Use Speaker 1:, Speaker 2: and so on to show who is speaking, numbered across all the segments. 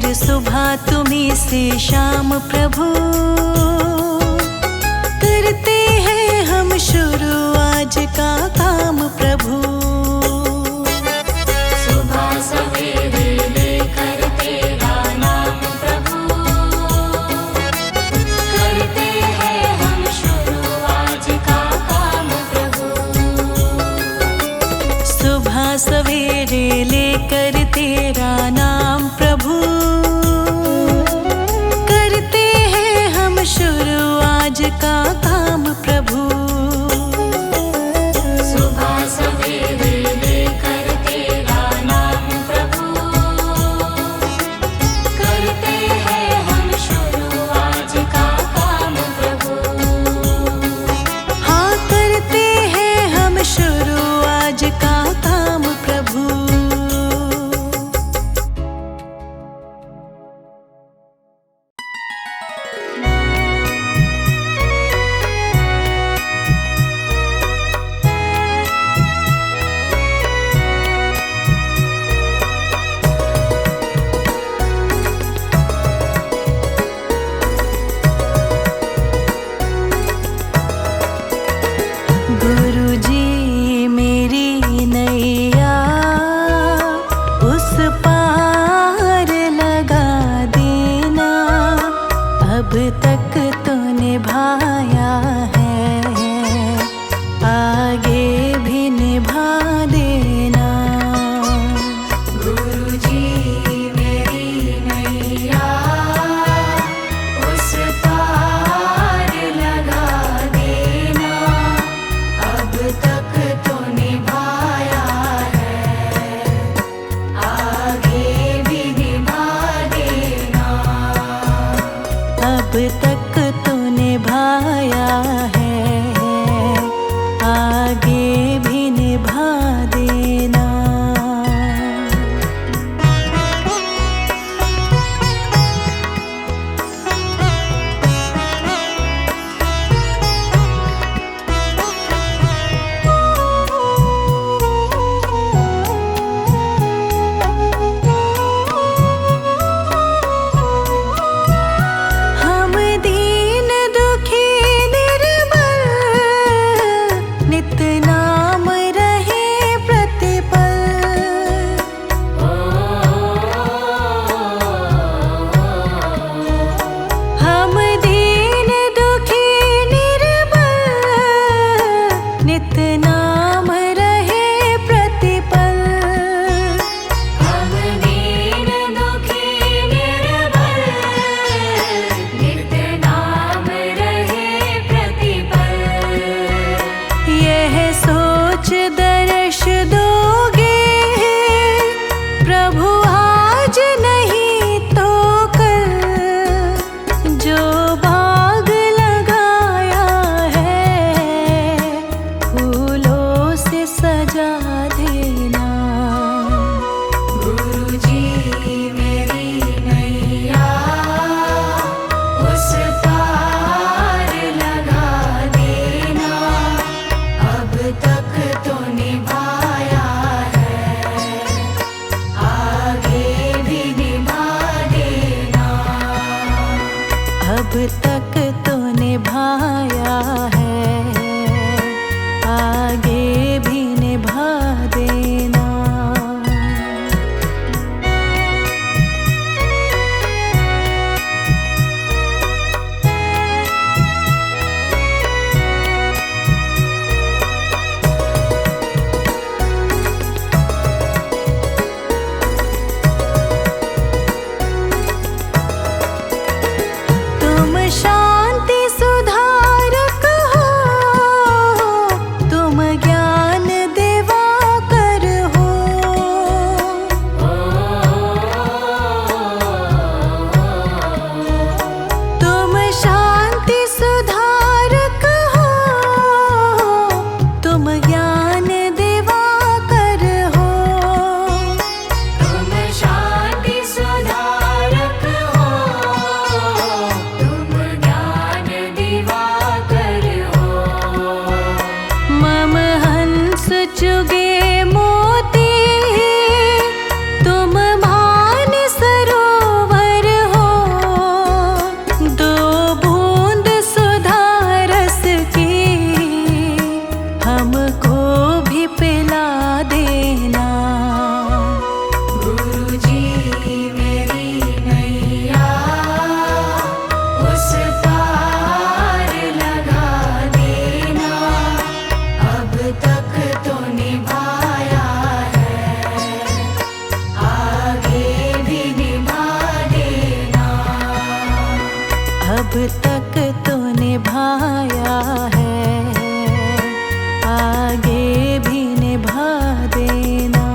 Speaker 1: कर सुबह तुम्हीं से शाम प्रभु, करते हैं हम शुरू आज का काम प्रभु।
Speaker 2: सुबह सवेरे लेकर तेरा नाम प्रभु, करते हैं हम शुरू आज का काम प्रभु।
Speaker 1: सुबह सवेरे लेकर तेरा नाम प्रभु, करते हैं हम शुरू आज का काम प्रभु।
Speaker 2: सुबह सवेरे लेकर तेरा नाम प्रभु, करते हैं हम शुरू आज का काम प्रभु।
Speaker 1: हाँ करते हैं हम शुरू आज का काम प्रभु। गुरुजी मेरी नैया उस पार लगा देना, अब तक तो निभाया है, आगे भी निभा देना।
Speaker 2: गुरुजी मेरी नैया उस पार लगा देना, अब तक तो निभाया है, आगे भी निभा देना।
Speaker 1: अब तक तो निभाया है, आगे भी निभा देना। हम दीन दुखी निर्बल, नित नाम रहे प्रतिपल। हम दीन दुखी निर्बल, नित नाम रहे प्रतिपल।
Speaker 2: हम दीन दुखी निर्बल, नित नाम रहे प्रतिपल।
Speaker 1: यह सोच दर्श दोगे प्रभु आज नहीं तो कल, जो बाग लगाया है फूलों से सजा देना।
Speaker 2: गुरुजी मेरी नैया उस पार लगा देना, अब तक तो निभाया है, आगे भी निभा देना।
Speaker 1: अब तक तो निभाया है, आगे भी निभा देना। तुम शांत अब तक तो निभाया है, आगे भी निभा देना।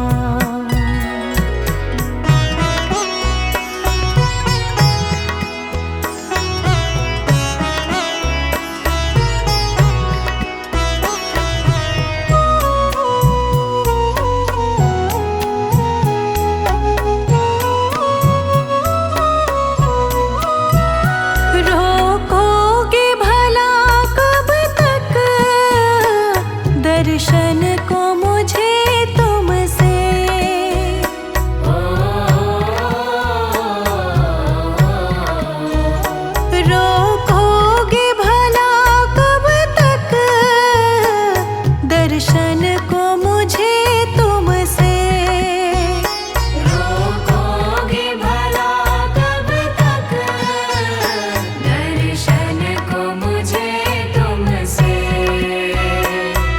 Speaker 1: रोकोगे भला कब तक दर्शन को मुझे तुमसे? रोकोगे भला कब तक दर्शन को मुझे तुमसे?
Speaker 2: रोकोगे भला कब तक दर्शन को मुझे तुमसे?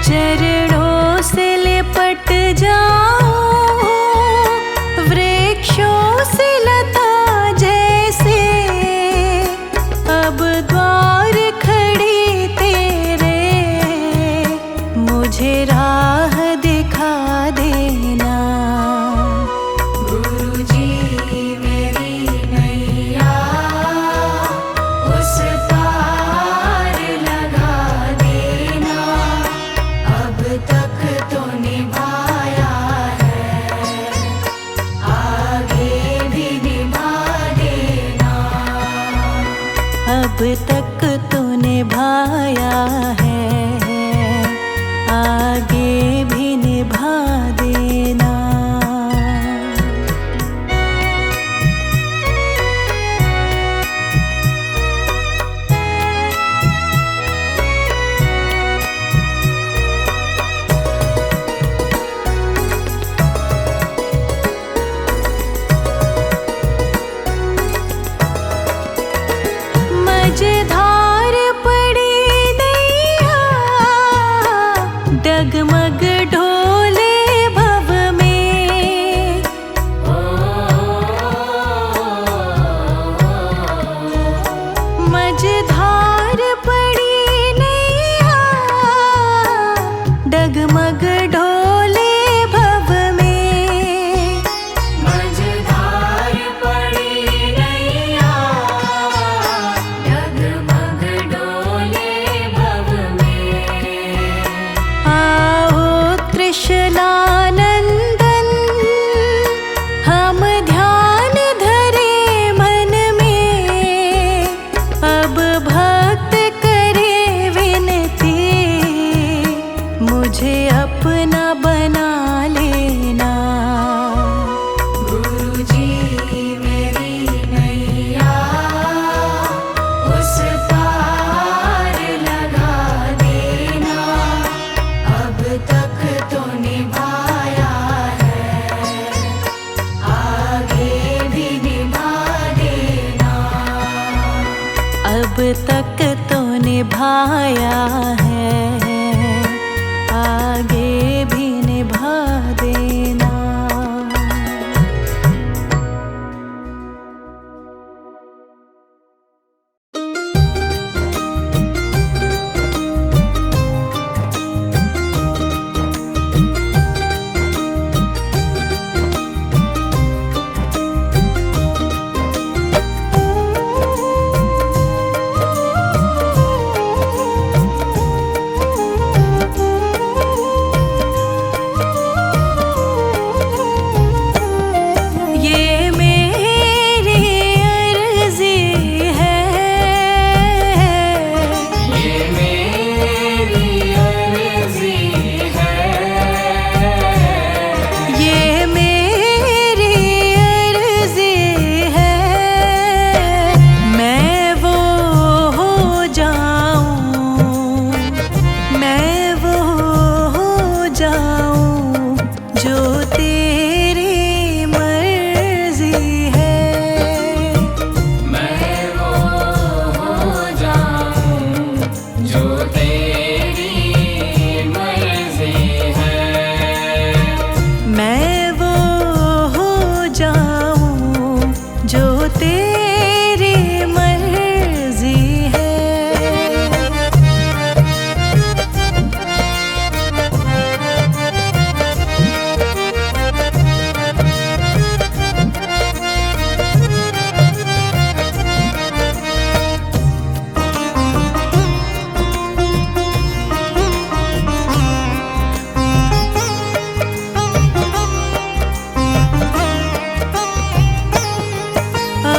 Speaker 1: चरणों से लिपट जाऊं वृक्षों से लता जैसे, अब द्वार खड़ी तेरे मुझे राह दिखा देना।
Speaker 2: गुरुजी मेरी नैया उस पार लगा देना, अब तक तो निभाया है, आगे भी निभा देना।
Speaker 1: अब तक तो निभाया है, आगे भी निभा देना। मझधार पड़ी नैया डगमग ढोले भव में, मझधार पड़ी नैया डगमग ढोले भव में।
Speaker 2: मझधार पड़ी नैया डगमग डोले भव में।
Speaker 1: आओ त्रिशलानंदन हम ध्यान धरे मन में, अब भक्त करे विनती मुझे अपना बना लेना।
Speaker 2: गुरुजी मेरी नैया उस पार लगा देना, अब तक तो निभाया है, आगे भी निभा देना।
Speaker 1: अब तक तो निभाया है, आगे भी निभा देना।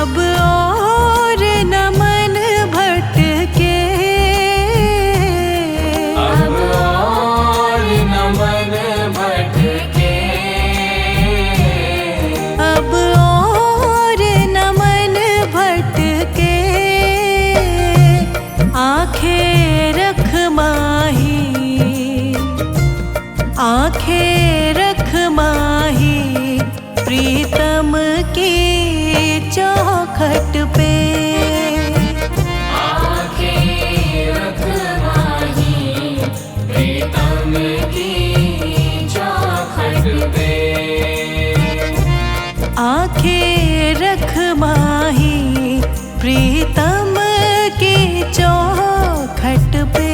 Speaker 1: अब और न मन भटके,
Speaker 2: अब और न मन भटके,
Speaker 1: अब और न मन भटके। आंखें रख माही, आंखें रख माही प्रीतम की चौखट पे।
Speaker 2: आंखें रख माही प्रीतम की चौखट पे।
Speaker 1: आंखें रख माही प्रीतम की चौखट पे।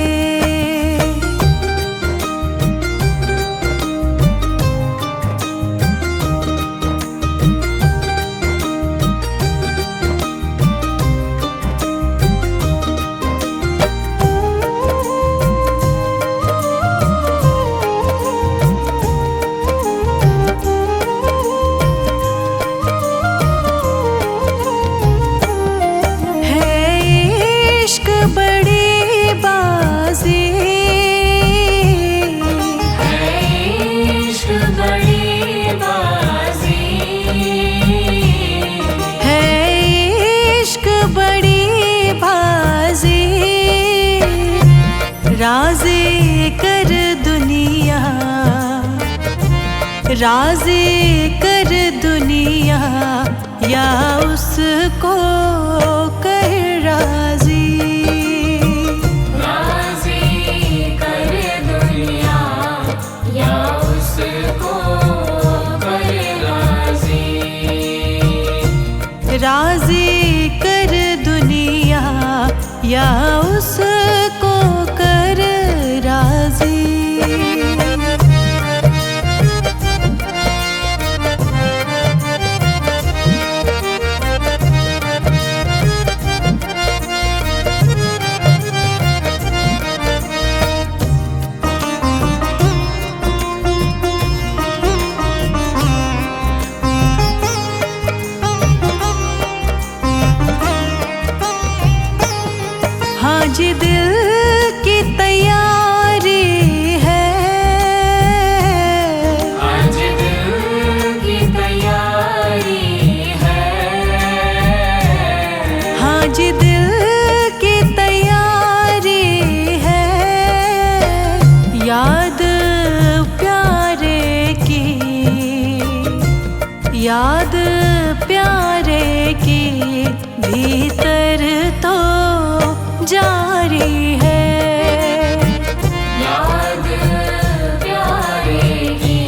Speaker 1: राज़ी कर दुनिया, राज़ी कर दुनिया या उसको कर राज़ी।
Speaker 2: राज़ी कर दुनिया या उसको कर राज़ी।
Speaker 1: राज़ी कर दुनिया या उसको कर राज़ी। हाँ जी दिल की तैयारी है,
Speaker 2: आज दिल की तैयारी है।
Speaker 1: हाँ जी दिल की तैयारी है। याद प्यारे की, याद प्यारे की भीतर तो जारी है।
Speaker 2: याद प्यारे की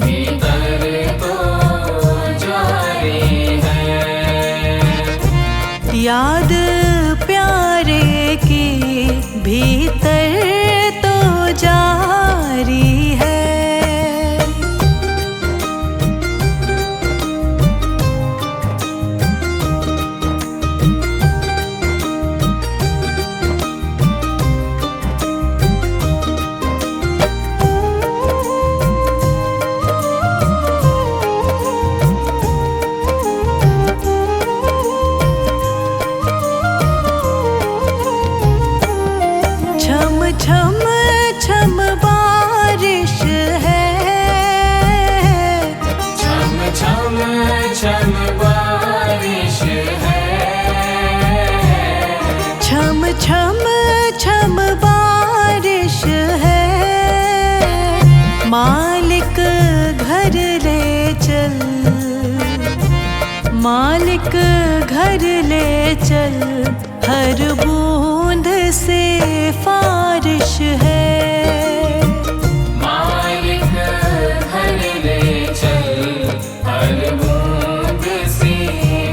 Speaker 2: भीतर तो जारी है।
Speaker 1: याद प्यारे की भीतर तो जारी है। छम छम छम बारिश है,
Speaker 2: छम छम छम बारिश है।
Speaker 1: छम छम छम बारिश है। मालिक घर ले चल, मालिक घर ले चल हर बूंद से फारिश है।
Speaker 2: मालिक घर ले चल हर बूंद से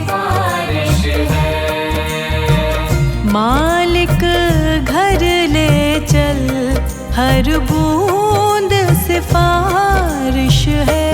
Speaker 2: बारिश है।
Speaker 1: मालिक घर ले चल हर बूंद से फारिश है।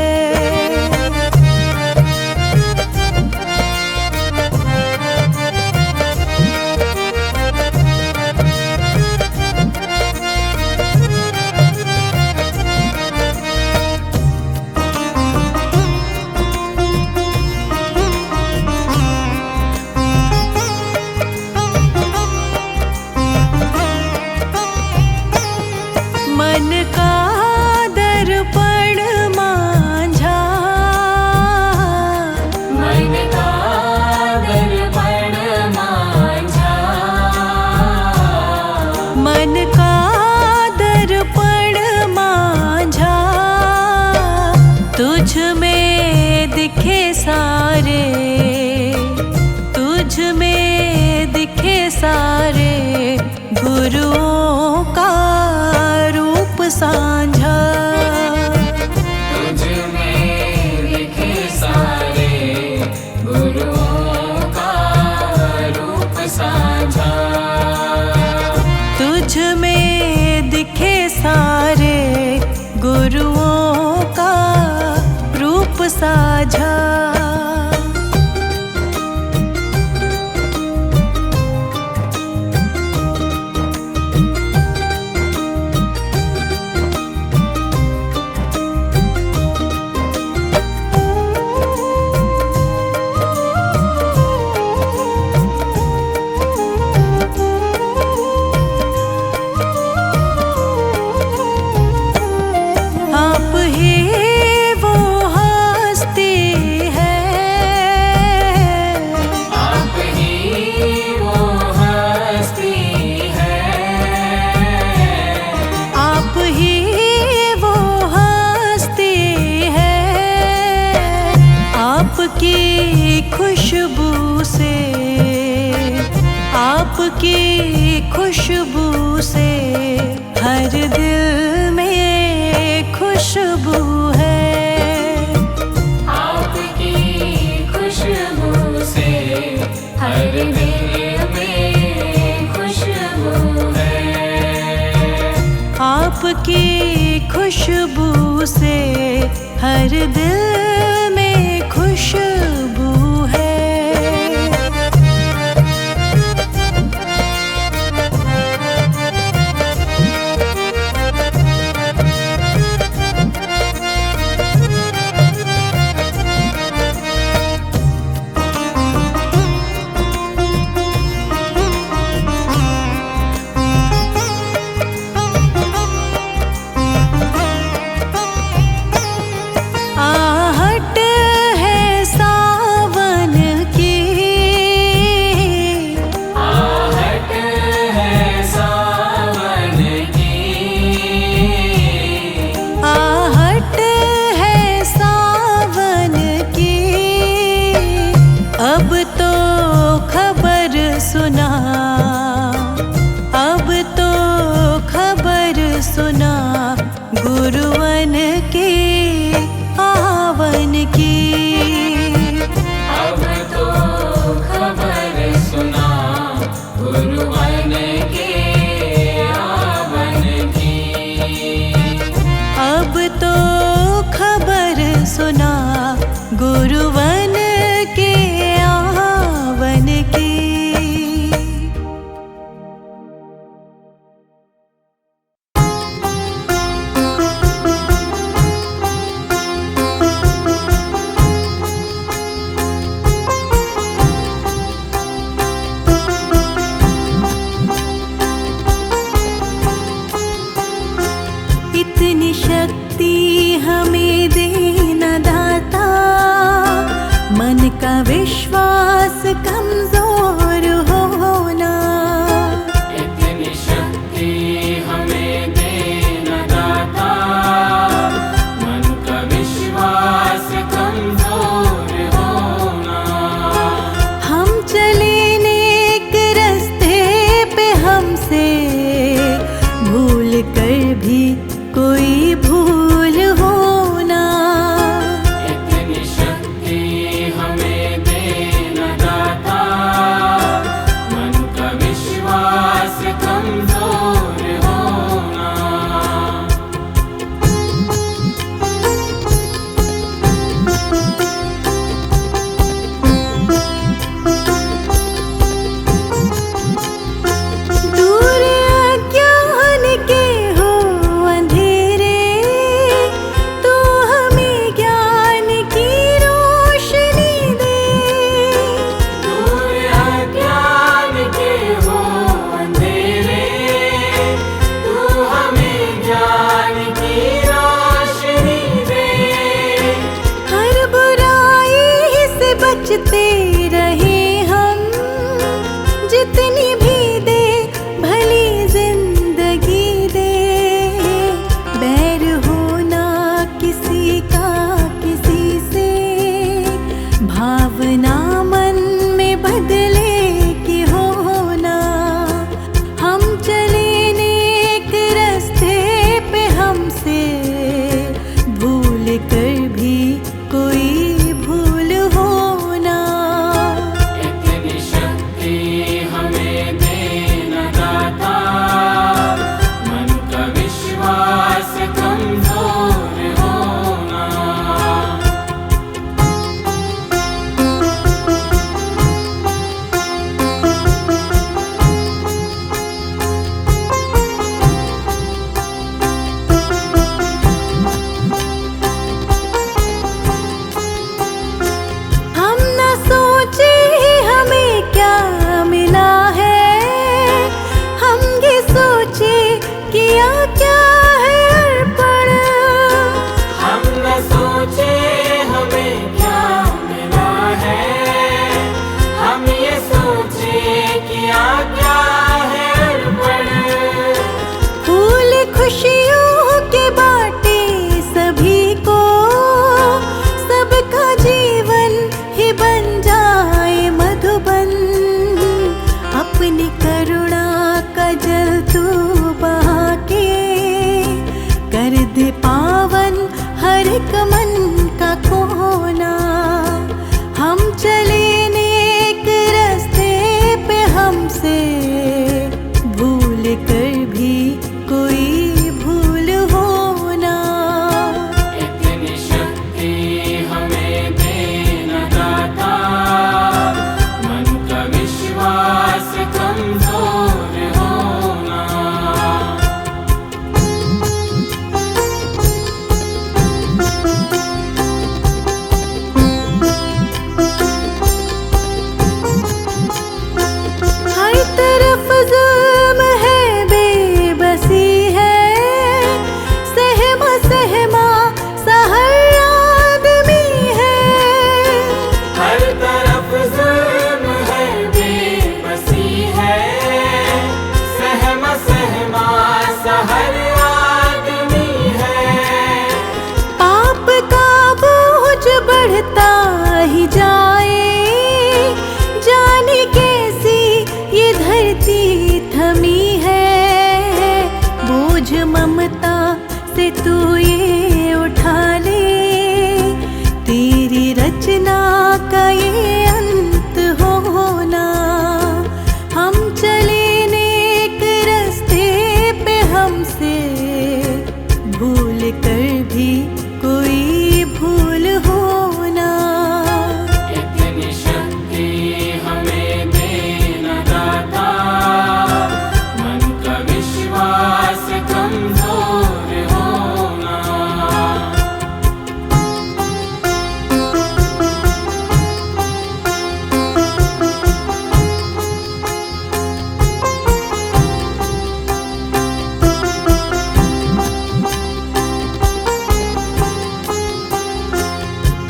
Speaker 1: सारे, तुझ में दिखे सारे गुरुओं का रूप साझा।
Speaker 2: तुझ में दिखे सारे गुरुओं का रूप साझा।
Speaker 1: तुझ में दिखे सारे गुरुओं का रूप साझा। आप ही वो हस्ती है,
Speaker 2: आप ही वो हस्ती है।
Speaker 1: आप ही वो हस्ती है। आपकी खुशबू से, आपकी खुशबू से हर दिल में खुशबू है।
Speaker 2: आपकी खुशबू से हर दिल में खुशबू है।
Speaker 1: आपकी खुशबू से हर दिल में खुशबू है। आहट है सावन की,
Speaker 2: आहट है सावन की।
Speaker 1: आहट है सावन की। अब तो खबर सुना, अब तो खबर सुना गुरुवन के आवन की।
Speaker 2: अब तो खबर सुना गुरुवन के आवन की।
Speaker 1: अब तो खबर सुना गुरुवन के आवन की। इतनी शक्ति हमें देना दाता, मन का विश्वास कमजोर होना।
Speaker 2: इतनी शक्ति हमें देना दाता, मन का विश्वास कमजोर होना।
Speaker 1: हम चले नेक रास्ते पे, हमसे भूल कर भी कोई भूल होना।
Speaker 2: इतनी शक्ति हमें देना दाता, मन का विश्वास कमजोर होना।
Speaker 1: दूर अज्ञान के हो अंधेरे, तू हमें ज्ञान की रोशनी दे।
Speaker 2: दूर अज्ञान के हो अंधेरे, तू हमें ज्ञान की रोशनी दे।
Speaker 1: हर बुराई से बचते रहे हम, जितनी भी दे भली जिंदगी दे। बैर होना किसी का किसी से, भावना मन में बदले की होना। हम चले नेक रास्ते पे हमसे भूल कर भी कोई भूल होना।
Speaker 3: इतनी शक्ति हमें देना दाता, मन का विश्वास कमजोर होना।
Speaker 1: हम न सोचे हमें क्या मिला है, हम ये सोचे किया क्या है अर्पण।
Speaker 3: हम न सोचे हमें क्या मिला है, हम ये सोचे किया क्या है अर्पण।
Speaker 1: फूल खुशियों के बाटे सभी को, सबका जीवन ही बन जाए मधुबन। अपनी करुणा का जल तू बहा के कर दे पावन हर एक मन का कोना। हम चले नेक रास्ते पे हमसे भूल कर भी कोई भूल होना।
Speaker 3: इतनी शक्ति हमें देना दाता, मन का विश्वास कमजोर होना।
Speaker 1: हर तरफ जुल्म है बेबसी है, सहमा सहमा सा हर आदमी है।
Speaker 3: हर तरफ जुल्म है बेबसी है, सहमा सहमा सा हर आदमी है।
Speaker 1: पाप का बोझ बढ़ता ही जाए, जाने कैसी ये धरती थमी है। बोझ ममता से तू ये उठा ले, तेरी रचना का ये अंत होना। हम चले नेक रास्ते पे हमसे भूल कर भी कोई भूल होना।
Speaker 3: इतनी शक्ति हमें देना दाता, मन का विश्वास कमजोर होना।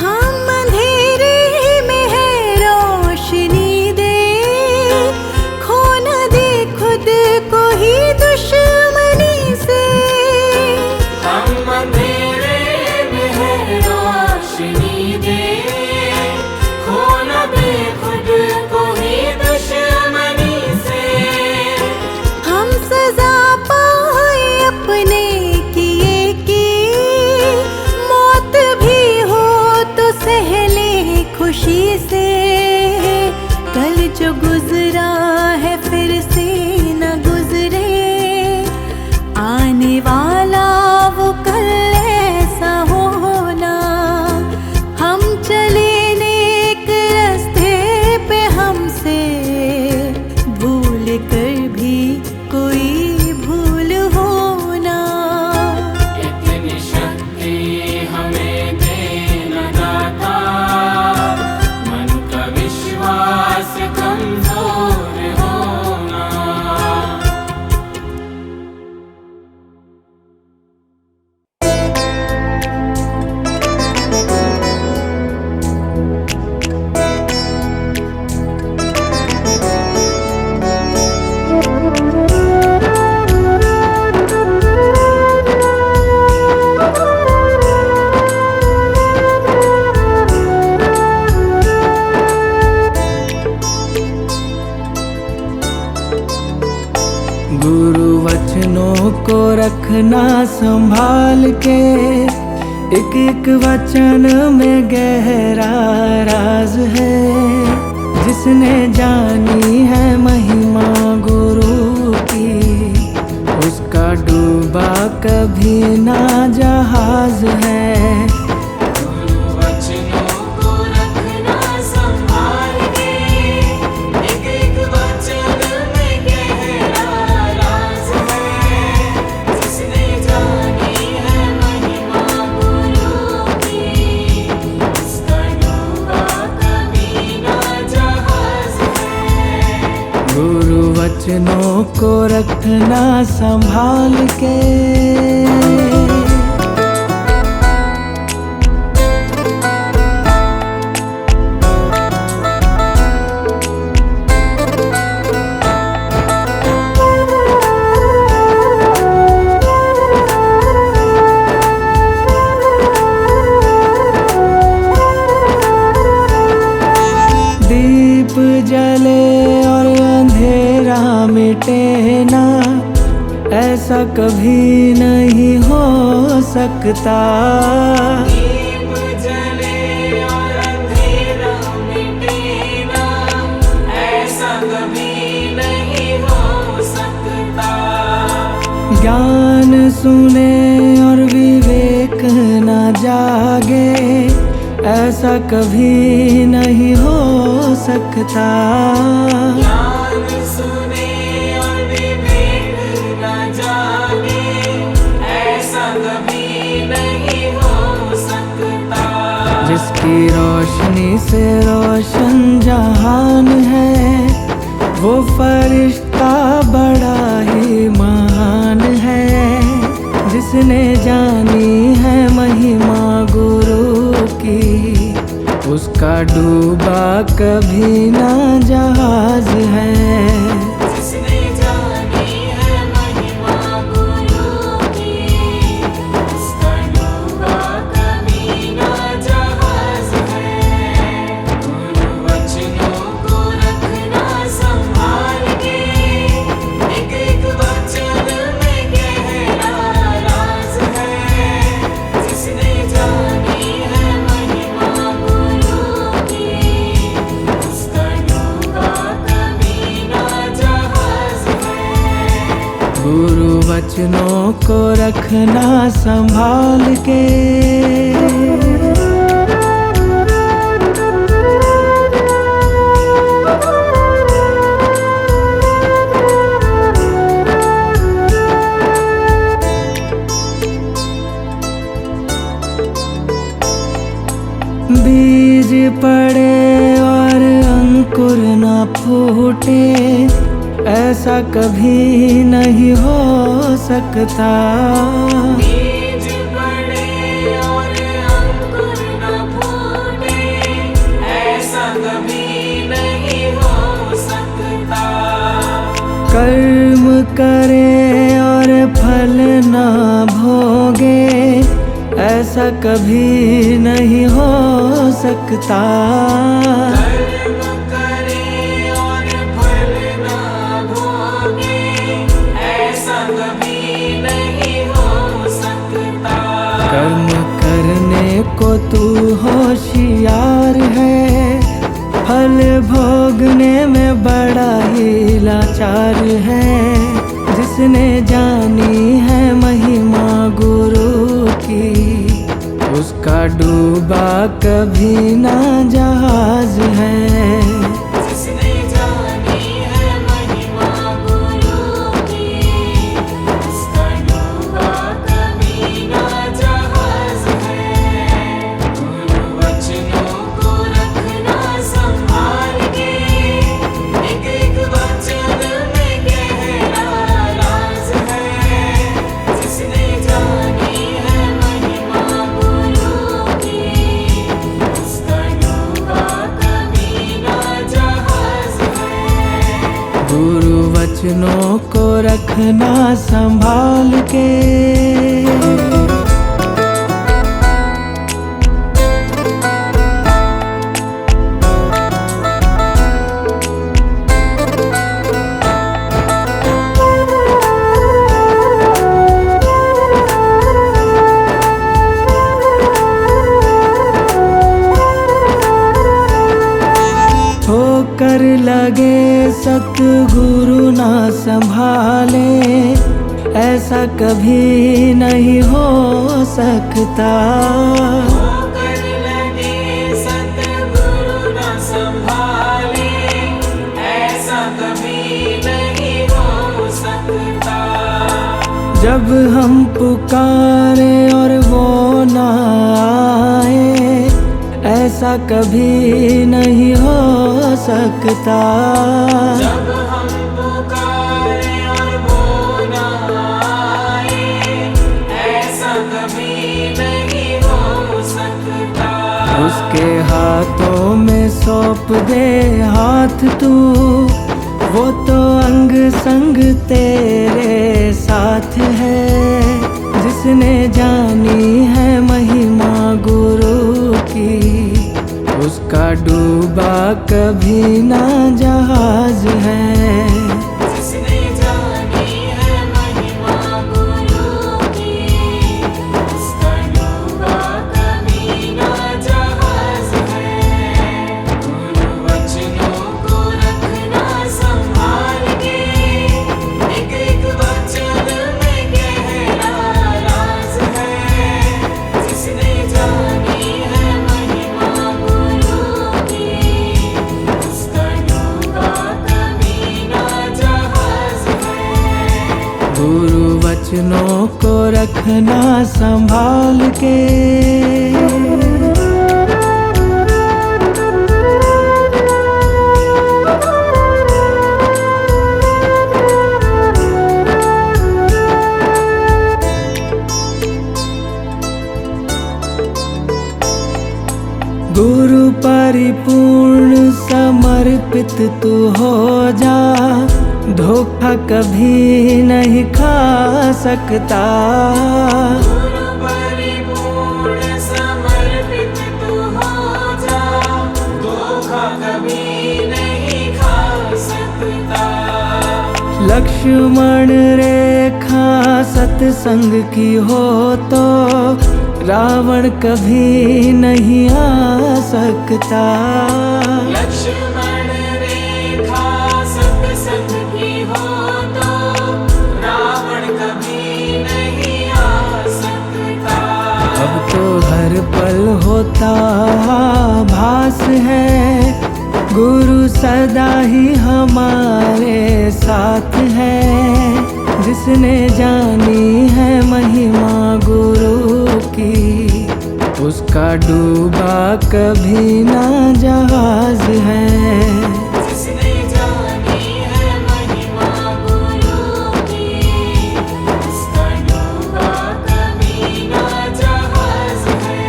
Speaker 1: हम अंधेरे में है रोशनी दे, खो न दे खुद को ही दुश्मनी से।
Speaker 3: हम अंधेरे में है रोशनी दे, खो न दे खुद को ही दुश्मनी से।
Speaker 1: हम सजा पाए अपने किए की, मौत भी हो तो सहले खुशी से। कल जो गुजरा है फिर से न गुजरे, आने वाला वो कल ऐसा होना। हम चले नेक रास्ते पे हमसे भूल कर भी कोई भूल होना।
Speaker 3: इतनी शक्ति हमें देना दाता, मन का विश्वास कमजोर होना।
Speaker 4: वचनों को रखना संभाल के, एक एक वचन में गहरा राज है। जिसने जानी है महिमा गुरु की, उसका डूबा कभी ना जहाज है।
Speaker 3: गुरु वचनों को रखना संभाल के, एक एक वचन में गहरा राज है। जिसने जानी है महिमा गुरु की, उसका डूबा कभी ना जहाज है।
Speaker 4: गुरु वचनों को रखना संभाल के। दीप जले और अंधेरा मिटे ना, ऐसा कभी नहीं हो सकता।
Speaker 3: दीप जले और अंधेरा मिटे ना, ऐसा कभी नहीं हो सकता।
Speaker 4: ज्ञान सुने और विवेक न जागे, ऐसा कभी नहीं हो सकता।
Speaker 3: ज्ञान सुने और विवेक न जागे, ऐसा कभी नहीं हो सकता।
Speaker 4: जिसकी रोशनी से रोशन जहान है, वो फरिश्ता बड़ा ही महान है। जिसने जानी है महिमा गुरु की, उसका डूबा कभी ना जहाज है।
Speaker 3: जिसने जानी है महिमा गुरु की, उसका डूबा कभी ना जहाज है। गुरु वचनों को रखना संभाल के, एक एक वचन में गहरा राज है। जिसने जानी है महिमा गुरु की, उसका डूबा कभी ना जहाज है।
Speaker 4: गुरु वचनों को रखना संभाल के। बीज पड़े और अंकुर न फूटे, ऐसा कभी नहीं हो सकता।
Speaker 3: बीज पड़े और अंकुर न फूटे, ऐसा कभी नहीं हो सकता।
Speaker 4: कर्म करे और फल न भोगे, ऐसा कभी नहीं हो सकता।
Speaker 3: कर्म करे और फल ना भोगे, ऐसा कभी नहीं हो सकता।
Speaker 4: कर्म करने को तू होशियार है, फल भोगने में बड़ा ही लाचार है। जिसने जानी है महिमा गुरु की, उसका डूबा कभी ना जहाज है।
Speaker 3: जिसने जानी है महिमा गुरु की, उसका डूबा कभी ना जहाज है। गुरु वचनों को रखना संभाल के, एक एक वचन में गहरा राज है। जिसने जानी है महिमा गुरु की, उसका डूबा कभी ना जहाज है।
Speaker 4: गुरु वचनों को रखना संभाल के। कर लगे सतगुरु ना संभाले, ऐसा कभी नहीं हो सकता।
Speaker 3: होकर लगे सतगुरु न संभाले, ऐसा कभी नहीं हो सकता।
Speaker 4: जब हम पुकारे और वो ना आए, ऐसा कभी नहीं हो सकता।
Speaker 3: जब हम पुकारे और वो न आए, ऐसा कभी नहीं हो सकता।
Speaker 4: उसके हाथों में सौंप दे हाथ तू, वो तो अंग संग तेरे साथ है। जिसने जानी है महिमा गुरु की, उसका डूबा कभी ना जहाज है।
Speaker 3: जिसने जानी है महिमा गुरु की, उसका डूबा कभी ना जहाज है। गुरु वचनों को रखना संभाल के, एक एक वचन में गहरा राज है। जिसने जानी है महिमा गुरु की, उसका डूबा कभी ना जहाज है।
Speaker 4: गुरु वचनों को रखना संभाल के। गुरु परिपूर्ण समर्पित तू हो जा, धोखा कभी नहीं खा सकता।
Speaker 3: गुरु परिपूर्ण समर्पित तू हो जा, धोखा कभी नहीं खा सकता।
Speaker 4: लक्ष्मण रेखा सत्संग की हो तो, रावण कभी नहीं आ सकता।
Speaker 3: लक्ष्मण रेखा सत्संग की हो तो, रावण कभी नहीं आ सकता।
Speaker 4: अब तो हर पल होता भास है, गुरु सदा ही हमारे साथ है। जिसने जानी है महिमा गुरु की, उसका डूबा कभी ना जहाज है।
Speaker 3: जिसने जानी है महिमा गुरु की, उसका डूबा कभी ना जहाज है।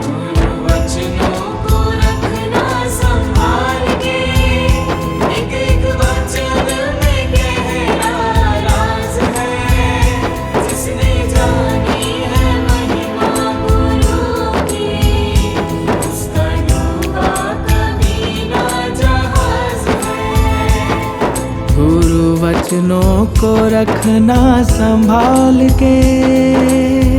Speaker 3: गुरु वचनों को रखना संभाल के, एक एक वचन में गहरा राज है। जिसने जानी है महिमा गुरु की, उसका डूबा कभी ना जहाज है।
Speaker 4: गुरु वचनों को रखना संभाल के।